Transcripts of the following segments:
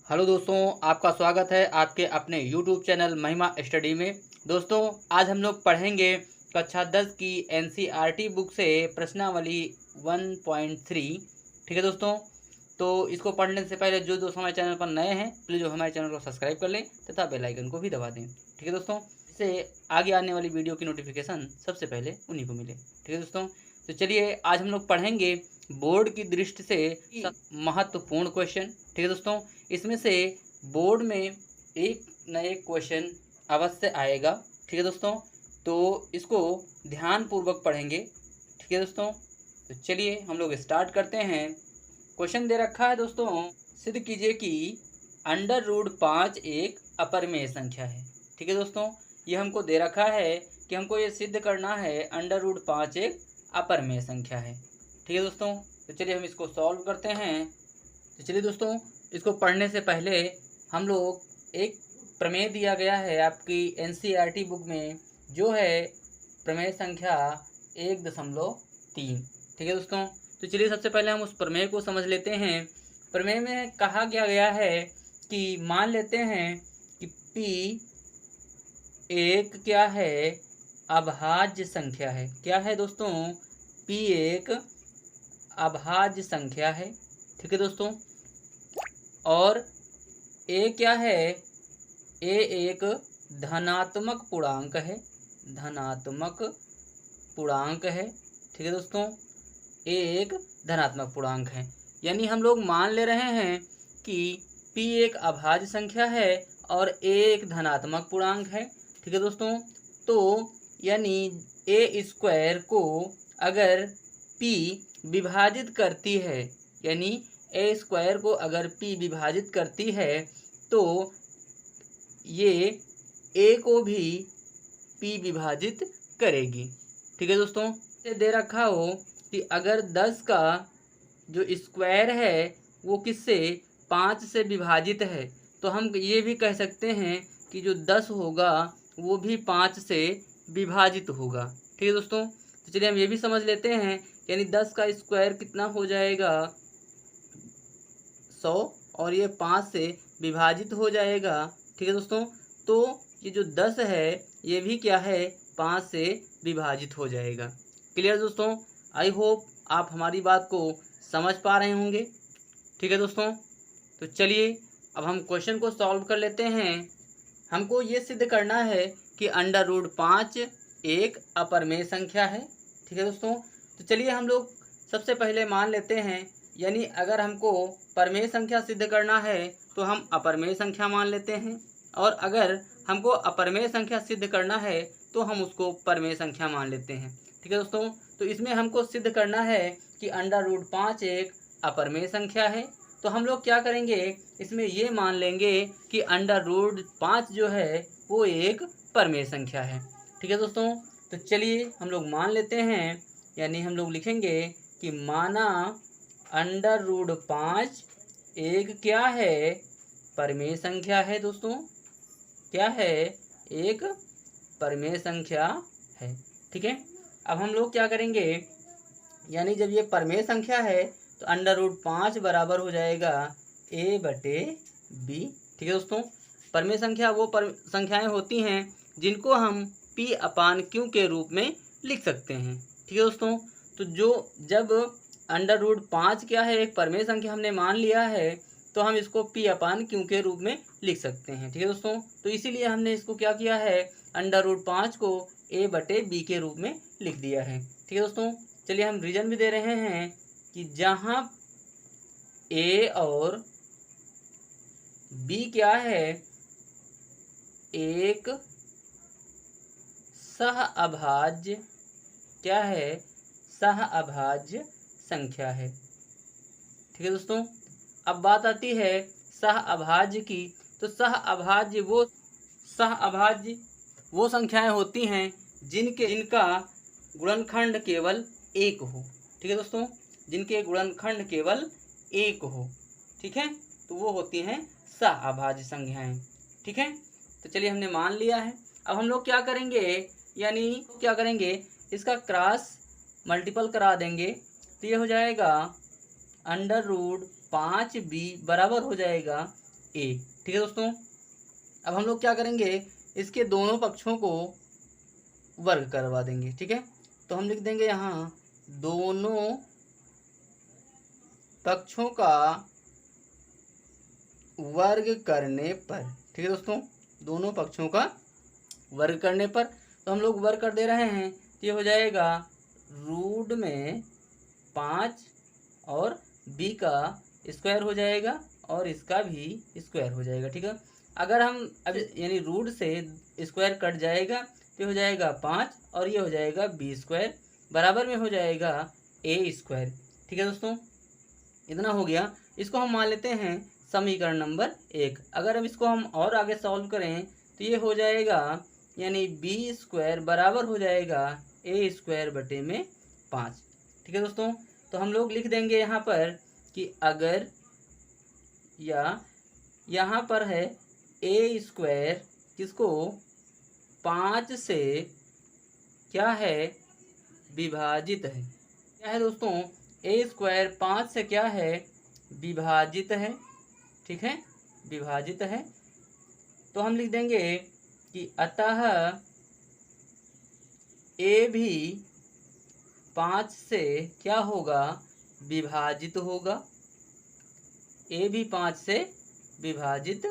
Hello दोस्तों, आपका स्वागत है आपके अपने YouTube चैनल महिमा स्टडी में। दोस्तों, आज हम लोग पढ़ेंगे कक्षा 10 की NCERT बुक से प्रश्नावली 1.3। ठीक है दोस्तों, तो इसको पढ़ने से पहले जो दोस्त हमारे चैनल पर नए हैं प्लीज़ जो हमारे चैनल को सब्सक्राइब कर लें तथा बेल आइकन को भी दबा दें। ठीक है दोस्तों, इससे आगे आने वाली वीडियो की नोटिफिकेशन सबसे पहले उन्हीं को मिले। ठीक है दोस्तों, तो चलिए आज हम लोग पढ़ेंगे बोर्ड की दृष्टि से महत्वपूर्ण क्वेश्चन। ठीक है दोस्तों, इसमें से बोर्ड में एक न एक क्वेश्चन अवश्य आएगा। ठीक है दोस्तों, तो इसको ध्यानपूर्वक पढ़ेंगे। ठीक है दोस्तों, तो चलिए हम लोग स्टार्ट करते हैं। क्वेश्चन दे रखा है दोस्तों, सिद्ध कीजिए कि √5 एक अपरिमेय संख्या है। ठीक है दोस्तों, ये हमको दे रखा है कि हमको ये सिद्ध करना है √5 एक अपरिमेय संख्या है। ठीक है दोस्तों, तो चलिए हम इसको सॉल्व करते हैं। तो चलिए दोस्तों, इसको पढ़ने से पहले हम लोग एक प्रमेय दिया गया है आपकी NCERT बुक में, जो है प्रमेय संख्या 1.3। ठीक है दोस्तों, तो चलिए सबसे पहले हम उस प्रमेय को समझ लेते हैं। प्रमेय में कहा गया है कि मान लेते हैं कि P एक क्या है, अभाज्य संख्या है। क्या है दोस्तों? P एक अभाज्य संख्या है। ठीक है दोस्तों, और ए क्या है? ए एक धनात्मक पूर्णांक है। धनात्मक पूर्णांक है। ठीक है दोस्तों, ए एक धनात्मक पूर्णांक है। यानी हम लोग मान ले रहे हैं कि P एक अभाज्य संख्या है और ए एक धनात्मक पूर्णांक है। ठीक है दोस्तों, तो यानी ए स्क्वायर को अगर P विभाजित करती है, यानी ए स्क्वायर को अगर P विभाजित करती है तो ये ए को भी P विभाजित करेगी। ठीक है दोस्तों, ये दे रखा हो कि अगर 10 का जो स्क्वायर है वो किससे 5 से विभाजित है, तो हम ये भी कह सकते हैं कि जो 10 होगा वो भी 5 से विभाजित होगा। ठीक है दोस्तों, तो चलिए हम ये भी समझ लेते हैं। यानी 10 का स्क्वायर कितना हो जाएगा? 100, और ये 5 से विभाजित हो जाएगा। ठीक है दोस्तों, तो ये जो 10 है ये भी क्या है, 5 से विभाजित हो जाएगा। क्लियर दोस्तों? आई होप आप हमारी बात को समझ पा रहे होंगे। ठीक है दोस्तों, तो चलिए अब हम क्वेश्चन को सॉल्व कर लेते हैं। हमको ये सिद्ध करना है कि √5 एक अपरिमेय संख्या है। ठीक है दोस्तों, तो चलिए हम लोग सबसे पहले मान लेते हैं, यानी अगर हमको परिमेय संख्या सिद्ध करना है तो हम अपरिमेय संख्या मान लेते हैं, और अगर हमको अपरिमेय संख्या सिद्ध करना है तो हम उसको परिमेय संख्या मान लेते हैं। ठीक है दोस्तों, तो इसमें हमको सिद्ध करना है कि √5 एक अपरिमेय संख्या है। तो हम लोग क्या करेंगे, इसमें ये मान लेंगे कि √5 जो है वो एक परिमेय संख्या है। ठीक है दोस्तों, तो चलिए हम लोग मान लेते हैं। यानी हम लोग लिखेंगे कि माना √5 एक क्या है, परिमेय संख्या है। दोस्तों, क्या है? एक परिमेय संख्या है। ठीक है, अब हम लोग क्या करेंगे, यानी जब ये परिमेय संख्या है तो √5 बराबर हो जाएगा a/b। ठीक है दोस्तों, परिमेय संख्या वो संख्याएं होती हैं जिनको हम P/Q के रूप में लिख सकते हैं। ठीक है दोस्तों, तो जब √5 क्या है, एक परिमेय संख्या हमने मान लिया है, तो हम इसको P/Q के रूप में लिख सकते हैं। ठीक है दोस्तों, तो इसीलिए हमने इसको क्या किया है, √5 को a/b के रूप में लिख दिया है। ठीक है दोस्तों, चलिए हम रीजन भी दे रहे हैं कि जहाँ a और b क्या है, एक सहअभाज्य क्या है, सहअभाज्य संख्या है। ठीक है दोस्तों, अब बात आती है सहअभाज्य की। तो सहअभाज्य वो संख्याएं होती हैं जिनका गुणनखंड केवल एक हो। ठीक है दोस्तों, जिनके गुणनखंड केवल एक हो। ठीक है, तो वो होती हैं सहअभाज्य संख्याएं। ठीक है, तो चलिए हमने मान लिया है। अब हम लोग क्या करेंगे, यानी क्या करेंगे, इसका क्रॉस मल्टीपल करा देंगे, तो ये हो जाएगा √5b बराबर हो जाएगा ए। ठीक है दोस्तों, अब हम लोग क्या करेंगे, इसके दोनों पक्षों को वर्ग करवा देंगे। ठीक है, तो हम लिख देंगे यहाँ दोनों पक्षों का वर्ग करने पर। ठीक है दोस्तों, दोनों पक्षों का वर्ग करने पर, तो हम लोग वर्ग कर दे रहे हैं, तो ये हो जाएगा रूट में 5 और b का स्क्वायर हो जाएगा और इसका भी स्क्वायर हो जाएगा। ठीक है, अगर हम अब यानी रूट से स्क्वायर कट जाएगा तो हो जाएगा 5 और ये हो जाएगा b स्क्वायर बराबर में हो जाएगा a स्क्वायर। ठीक है दोस्तों, इतना हो गया। इसको हम मान लेते हैं समीकरण नंबर 1। अगर अब इसको हम और आगे सॉल्व करें तो ये हो जाएगा यानी b स्क्वायर बराबर हो जाएगा a स्क्वायर बटे में 5। ठीक है दोस्तों, तो हम लोग लिख देंगे यहाँ पर कि अगर या यहाँ पर है a स्क्वायर किसको 5 से क्या है विभाजित है। क्या है दोस्तों, a स्क्वायर 5 से क्या है विभाजित है। ठीक है, विभाजित है, तो हम लिख देंगे कि अतः a भी 5 से क्या होगा विभाजित होगा, a भी 5 से विभाजित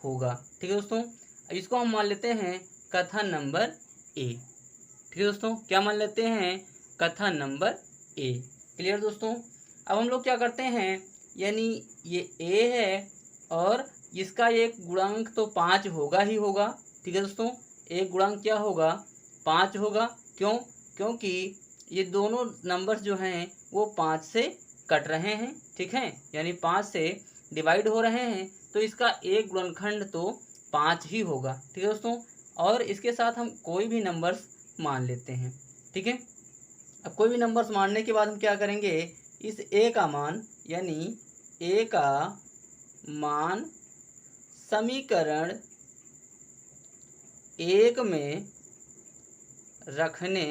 होगा। ठीक है दोस्तों, अब इसको हम मान लेते हैं कथन नंबर a। ठीक है दोस्तों, क्या मान लेते हैं कथन नंबर a। क्लियर दोस्तों, अब हम लोग क्या करते हैं, यानी ये a है और इसका एक गुणांक तो 5 होगा ही होगा। ठीक है दोस्तों, एक गुणांक क्या होगा 5 होगा। क्यों, क्योंकि ये दोनों नंबर्स जो हैं वो 5 से कट रहे हैं। ठीक है, यानी 5 से डिवाइड हो रहे हैं, तो इसका एक गुणनखंड तो 5 ही होगा। ठीक है दोस्तों, और इसके साथ हम कोई भी नंबर्स मान लेते हैं। ठीक है, अब कोई भी नंबर्स मानने के बाद हम क्या करेंगे, इस a का मान यानी a का मान समीकरण 1 में रखने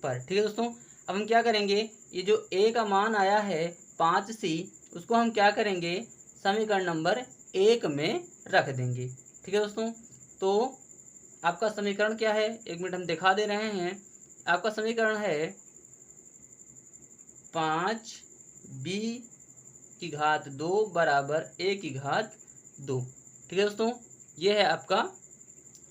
पर। ठीक है दोस्तों, अब हम क्या करेंगे, ये जो a का मान आया है 5c उसको हम क्या करेंगे समीकरण नंबर 1 में रख देंगे। ठीक है दोस्तों, तो आपका समीकरण क्या है, 1 मिनट हम दिखा दे रहे हैं। आपका समीकरण है 5b की घात 2 बराबर a की घात 2। ठीक है दोस्तों, ये है आपका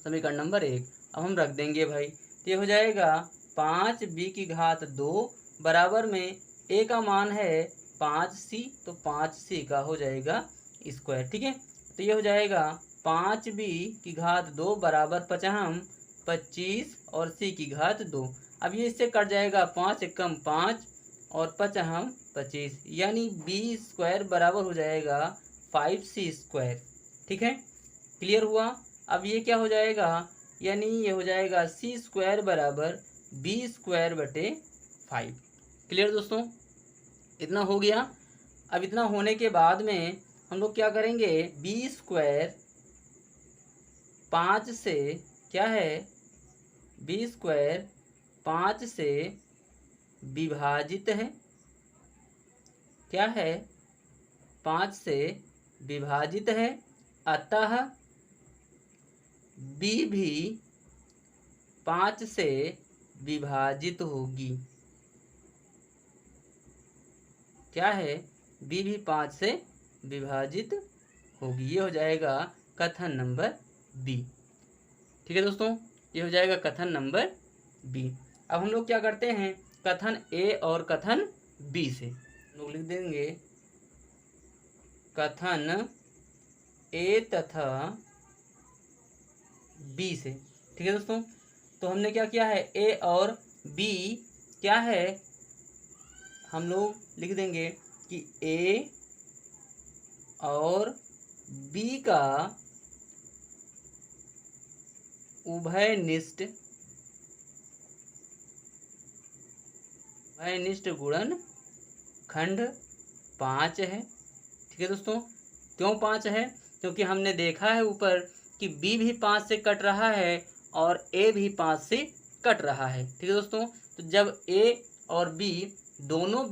समीकरण नंबर 1। अब हम रख देंगे भाई, तो ये हो जाएगा 5b की घात 2 बराबर में a का मान है 5c, तो 5c का हो जाएगा स्क्वायर। ठीक है, तो ये हो जाएगा 5b की घात 2 बराबर 25 और c की घात 2। अब ये इससे कट जाएगा 5 एकम 5 और 25, यानी b स्क्वायर बराबर हो जाएगा 5c स्क्वायर। ठीक है, क्लियर हुआ। अब ये क्या हो जाएगा, यानी ये हो जाएगा c स्क्वायर बराबर b स्क्वायर बटे 5। क्लियर दोस्तों, इतना हो गया। अब इतना होने के बाद में हम लोग क्या करेंगे, b स्क्वायर 5 से क्या है, b स्क्वायर 5 से विभाजित है। क्या है, 5 से विभाजित है, अतः b भी 5 से विभाजित होगी। क्या है, b भी 5 से विभाजित होगी। ये हो जाएगा कथन नंबर b। ठीक है दोस्तों, ये हो जाएगा कथन नंबर b। अब हम लोग क्या करते हैं, कथन a और कथन b से हम लोग लिख देंगे कथन a तथा b से। ठीक है दोस्तों, तो हमने क्या किया है, a और b क्या है, हम लोग लिख देंगे कि a और b का उभयनिष्ठ गुणन खंड 5 है। ठीक है दोस्तों, क्यों 5 है, क्योंकि हमने देखा है ऊपर कि b भी 5 से कट रहा है और a भी 5 से कट रहा है। ठीक है दोस्तों, तो जब a और b दोनों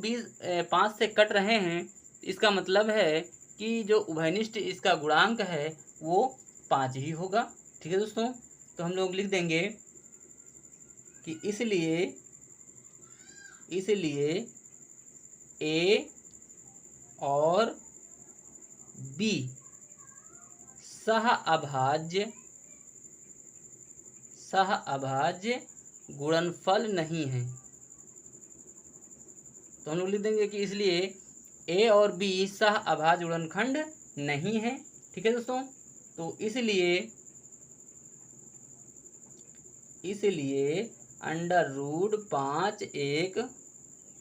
5 से कट रहे हैं, इसका मतलब है कि जो उभयनिष्ठ इसका गुणांक है वो 5 ही होगा। ठीक है दोस्तों, तो हम लोग लिख देंगे कि इसलिए ए और बी सह अभाज्य गुणनफल नहीं है। तो हम लोग लिख देंगे कि इसलिए ए और बी सह अभाज्य गुणनखंड नहीं है। ठीक है दोस्तों, तो इसलिए अंडर रूट 5 एक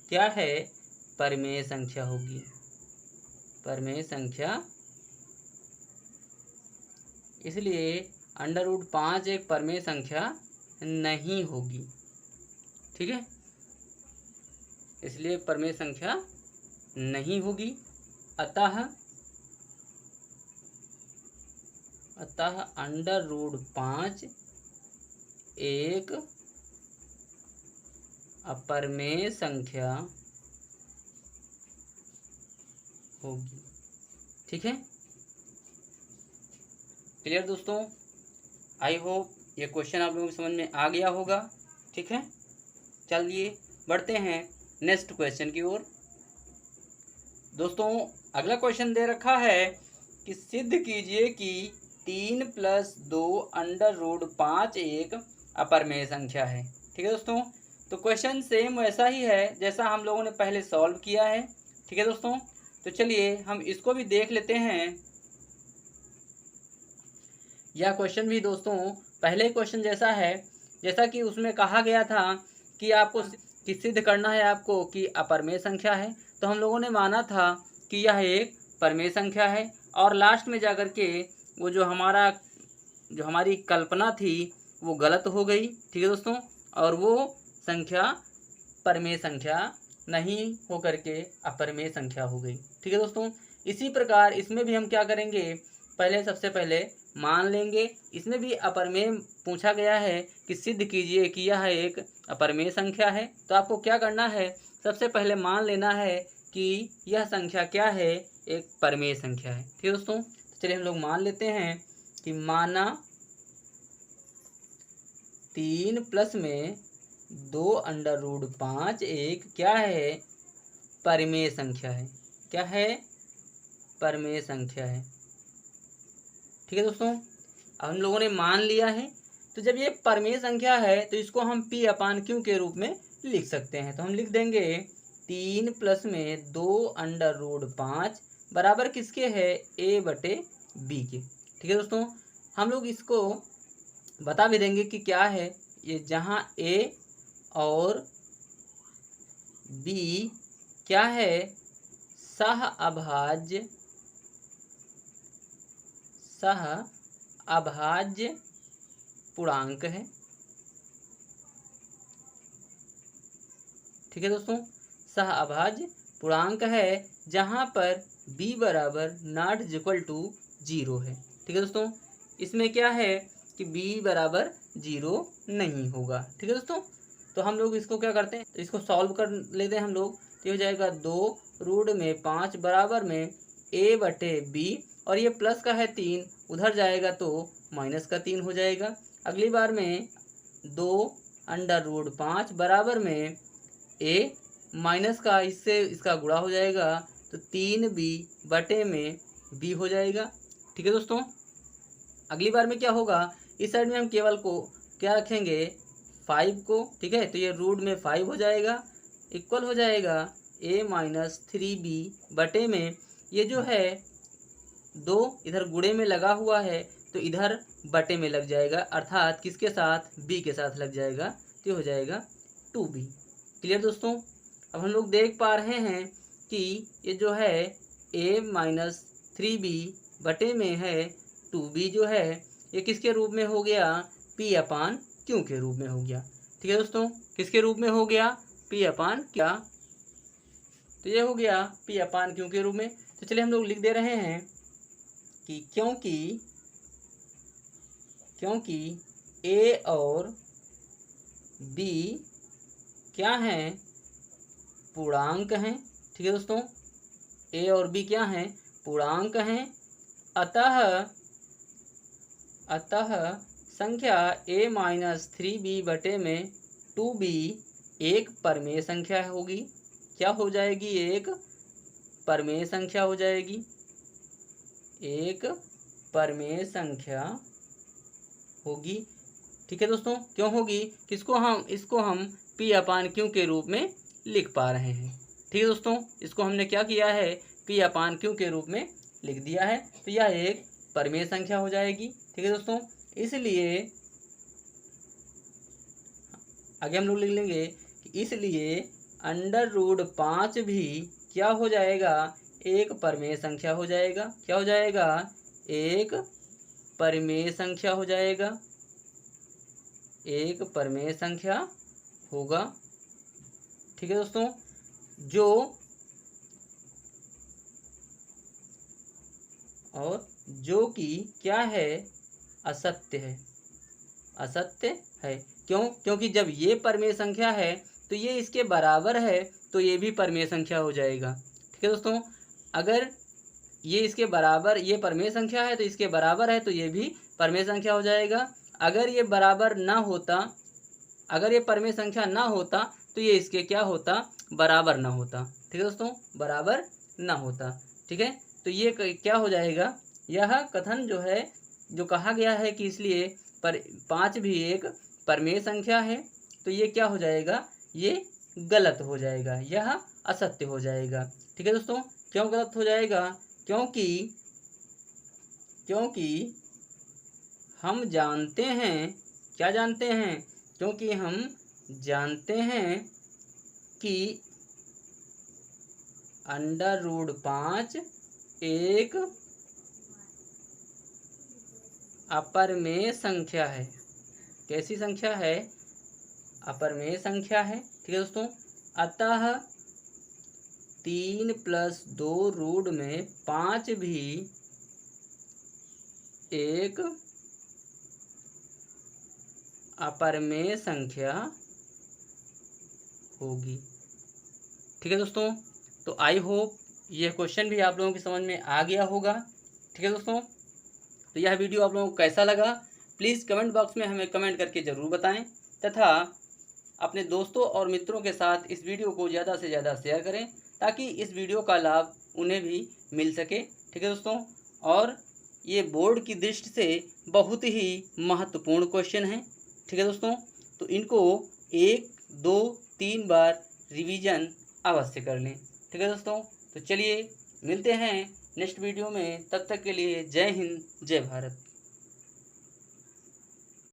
क्या है, परिमेय संख्या होगी। परिमेय संख्या, इसलिए अंडर रूट 5 एक परिमेय संख्या नहीं होगी। ठीक है, इसलिए परिमेय संख्या नहीं होगी। अतः अंडर रूट 5 एक अपरिमेय संख्या होगी। ठीक है, क्लियर दोस्तों? आई होप ये क्वेश्चन आप लोगों को समझ में आ गया होगा। ठीक है, चलिए बढ़ते हैं नेक्स्ट क्वेश्चन की ओर। दोस्तों अगला क्वेश्चन दे रखा है कि सिद्ध कीजिए कि 3 + 2 अंडर रूट 5 एक अपरिमेय संख्या है। ठीक है दोस्तों, तो क्वेश्चन सेम वैसा ही है जैसा हम लोगों ने पहले सॉल्व किया है। ठीक है दोस्तों, तो चलिए हम इसको भी देख लेते हैं। यह क्वेश्चन भी दोस्तों पहले क्वेश्चन जैसा है, जैसा कि उसमें कहा गया था कि आपको सिद्ध करना है आपको कि अपरिमेय संख्या है। तो हम लोगों ने माना था कि यह एक परिमेय संख्या है, और लास्ट में जाकर के वो जो हमारी कल्पना थी वो गलत हो गई। ठीक है दोस्तों, और वो संख्या परिमेय संख्या नहीं हो करके अपरिमेय संख्या हो गई। ठीक है दोस्तों, इसी प्रकार इसमें भी हम क्या करेंगे, सबसे पहले मान लेंगे। इसमें भी अपरिमेय पूछा गया है कि सिद्ध कीजिए कि यह एक अपरिमेय संख्या है। तो आपको क्या करना है, सबसे पहले मान लेना है कि यह संख्या क्या है, एक परिमेय संख्या है। ठीक है दोस्तों, तो चलिए हम लोग मान लेते हैं कि माना 3 प्लस में 2 अंडर रूट 5 एक क्या है, परिमेय संख्या है। क्या है, परिमेय संख्या है। ठीक है दोस्तों, अब हम लोगों ने मान लिया है। तो जब ये परिमेय संख्या है तो इसको हम P/Q के रूप में लिख सकते हैं। तो हम लिख देंगे 3 प्लस में 2 अंडर रूट 5 बराबर किसके है, A/B के। ठीक है दोस्तों, हम लोग इसको बता भी देंगे कि क्या है ये, जहाँ A और B क्या है, सह अभाज्य पूर्णांक है। ठीक है दोस्तों, सह अभाज्य पूर्णांक है जहाँ पर b बराबर नॉट इक्वल टू 0 है। ठीक है दोस्तों, इसमें क्या है कि b बराबर 0 नहीं होगा। ठीक है दोस्तों, तो हम लोग इसको क्या करते हैं, तो इसको सॉल्व कर लेते हैं हम लोग। तो हो जाएगा 2 रूट में 5 बराबर में A/B, और ये प्लस का है 3, उधर जाएगा तो माइनस का 3 हो जाएगा। अगली बार में 2 अंडर रूट 5 बराबर में A माइनस का इससे इसका गुणा हो जाएगा तो 3B/B हो जाएगा। ठीक है दोस्तों, अगली बार में क्या होगा, इस साइड में हम केवल को क्या रखेंगे, 5 को। ठीक है, तो ये रूट में 5 हो जाएगा, इक्वल हो जाएगा A माइनस 3B/, में ये जो है 2 इधर गुणे में लगा हुआ है तो इधर बटे में लग जाएगा, अर्थात किसके साथ, B के साथ लग जाएगा, तो हो जाएगा 2B। क्लियर दोस्तों, अब हम लोग देख पा रहे हैं कि ये जो है A माइनस 3B/, में है 2B जो है ये किसके रूप में हो गया, P/Q के रूप में हो गया। ठीक है दोस्तों, किसके रूप में हो गया, P/Q, तो ये हो गया P/Q के रूप में। तो चलिए हम लोग लिख दे रहे हैं कि क्योंकि A और B क्या हैं, पूर्णांक हैं। ठीक है दोस्तों, A और B क्या हैं, पूर्णांक हैं, अतः संख्या a-3b/2b एक परमेय संख्या होगी। क्या हो जाएगी? एक परमेय संख्या हो जाएगी। एक परमेय संख्या होगी। ठीक है दोस्तों, क्यों होगी? इसको हम P/Q के रूप में लिख पा रहे हैं। ठीक है दोस्तों, इसको हमने क्या किया है? P/Q के रूप में लिख दिया है, तो यह एक परमेय संख्या हो जाएगी। ठीक है दोस्तों, इसलिए आगे हम लोग लिख लेंगे कि इसलिए √5 भी क्या हो जाएगा? एक परमेय संख्या हो जाएगा। क्या हो जाएगा? एक परमेय संख्या हो जाएगा। एक परमेय संख्या होगा। ठीक है दोस्तों, जो कि क्या है? असत्य है। असत्य है। क्यों? क्योंकि जब ये परमेय संख्या है तो ये इसके बराबर है, तो ये भी परमेय संख्या हो जाएगा। ठीक है दोस्तों, अगर ये इसके बराबर, ये परमेय संख्या है तो इसके बराबर है, तो ये भी परमेय संख्या हो जाएगा। अगर ये बराबर ना होता, अगर ये परमेय संख्या ना होता तो ये इसके क्या होता? बराबर ना होता। ठीक है दोस्तों, बराबर ना होता। ठीक है, तो ये क्या हो जाएगा? यह कथन जो है, जो कहा गया है कि इसलिए 5 भी एक परमेय संख्या है, तो ये क्या हो जाएगा? ये गलत हो जाएगा, यह असत्य हो जाएगा। ठीक है दोस्तों, क्यों गलत हो जाएगा? क्योंकि हम जानते हैं, क्या जानते हैं? क्योंकि हम जानते हैं कि √5 एक अपरमेय संख्या है। कैसी संख्या है? अपरमेय संख्या है। ठीक है दोस्तों, अतः 3 + 2√5 भी एक अपरमेय संख्या होगी। ठीक है दोस्तों, तो आई होप यह क्वेश्चन भी आप लोगों की समझ में आ गया होगा। ठीक है दोस्तों, तो यह वीडियो आप लोगों को कैसा लगा प्लीज़ कमेंट बॉक्स में हमें कमेंट करके ज़रूर बताएं, तथा अपने दोस्तों और मित्रों के साथ इस वीडियो को ज़्यादा से ज़्यादा शेयर करें ताकि इस वीडियो का लाभ उन्हें भी मिल सके। ठीक है दोस्तों, और ये बोर्ड की दृष्टि से बहुत ही महत्वपूर्ण क्वेश्चन है। ठीक है दोस्तों, तो इनको 1, 2, 3 बार रिवीजन अवश्य कर लें। ठीक है दोस्तों, तो चलिए मिलते हैं नेक्स्ट वीडियो में। तब तक के लिए जय हिंद, जय भारत।